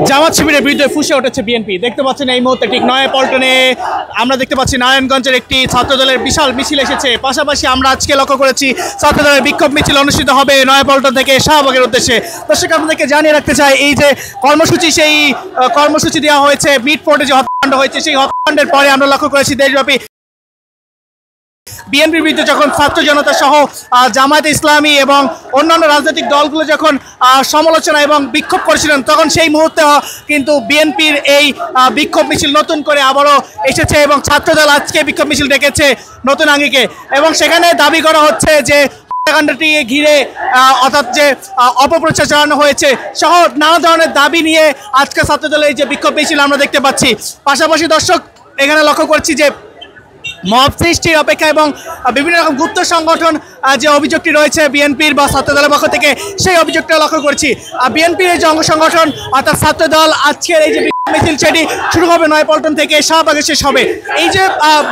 জামাত শিবিরের বিরুদ্ধে ফুঁসে উঠেছে বিএনপি। দেখতে পাচ্ছেন এই মুহূর্তে ঠিক নয়াপল্টনে আমরা দেখতে পাচ্ছি নারায়ণগঞ্জের একটি ছাত্রদলের বিশাল মিছিল এসেছে। পাশাপাশি আমরা আজকে লক্ষ্য করেছি ছাত্রদলের বিক্ষোভ মিছিল অনুষ্ঠিত হবে নয়াপল্টন থেকে শাহবাগের উদ্দেশ্যে। দর্শক আপনাদেরকে জানিয়ে রাখতে চাই, এই যে কর্মসূচি, সেই কর্মসূচি দেওয়া হয়েছে মিটফোর্টে যে হত্যাকাণ্ড হয়েছে, সেই হত্যাকাণ্ডের পরে আমরা লক্ষ্য করেছি দেশব্যাপী বিএনপির বিরুদ্ধে যখন ছাত্র জনতা সহ জামায়াতে ইসলামী এবং অন্যান্য রাজনৈতিক দলগুলো যখন সমালোচনা এবং বিক্ষোভ করেছিলেন, তখন সেই মুহূর্তে কিন্তু বিএনপির এই বিক্ষোভ মিছিল নতুন করে আবারও এসেছে এবং ছাত্রদল আজকে বিক্ষোভ মিছিল ডেকেছে নতুন আঙ্গিকে। এবং সেখানে দাবি করা হচ্ছে যে হত্যাকাণ্ডটি ঘিরে অর্থাৎ যে অপপ্রচার চালানো হয়েছে সহ নানা ধরনের দাবি নিয়ে আজকে ছাত্রদলের এই যে বিক্ষোভ মিছিল আমরা দেখতে পাচ্ছি। পাশাপাশি দর্শক এখানে লক্ষ্য করছি যে মব সৃষ্টির অপেক্ষা এবং বিভিন্ন রকম গুপ্ত সংগঠন যে অভিযোগটি রয়েছে বিএনপির বা ছাত্রদলের পক্ষ থেকে, সেই অভিযোগটা লক্ষ্য করছি। বিএনপির এই যে অঙ্গ সংগঠন অর্থাৎ ছাত্রদল আজকের এই যে বিক্ষোভ মিছিল সেটি শুরু হবে নয়াপল্টন থেকে, শাহবাগে শেষ হবে। এই যে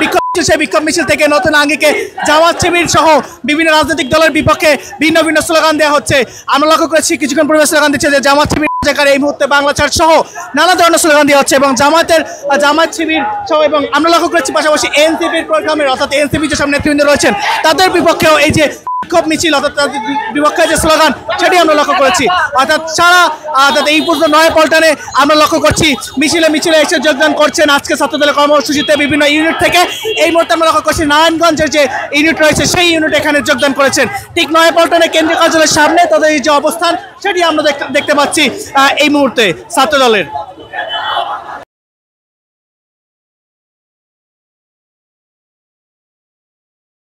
বিক্ষোভ মিছিল, সেই বিক্ষোভ মিছিল থেকে নতুন আঙ্গিকে জামাত শিবির সহ বিভিন্ন রাজনৈতিক দলের বিপক্ষে ভিন্ন ভিন্ন স্লোগান দেওয়া হচ্ছে। আমরা লক্ষ্য করেছি কিছুক্ষণ পূর্বে স্লোগান দিচ্ছে যে জামাত শিবির এই মুহূর্তে বাংলা ছাড় সহ নানা ধরনের স্লোগান দেওয়া হচ্ছে এবং জামাত শিবির সহ এবং আমরা লক্ষ্য করেছি পাশাপাশি এনসিপির প্রোগ্রামের অর্থাৎ এনসিপি যেসব নেতৃবৃন্দ রয়েছেন তাদের বিপক্ষেও এই যে বিক্ষোভ মিছিল অর্থাৎ তাদের বিপক্ষে যে স্লোগান সেটি আমরা লক্ষ্য করেছি। অর্থাৎ অর্থাৎ এই পূর্ব নয়াপল্টনে আমরা লক্ষ্য করছি মিছিলে এসে যোগদান করছেন আজকে ছাত্রদলের কর্মসূচিতে বিভিন্ন ইউনিট থেকে। এই মুহূর্তে আমরা লক্ষ্য করছি নারায়ণগঞ্জের যে ইউনিট রয়েছে সেই ইউনিট এখানে যোগদান করেছেন। ঠিক নয়াপল্টনে কেন্দ্রীয় কার্যালয়ের সামনে তাদের এই যে অবস্থান সেটি আমরা দেখতে পাচ্ছি এই মুহূর্তে ছাত্রদলের।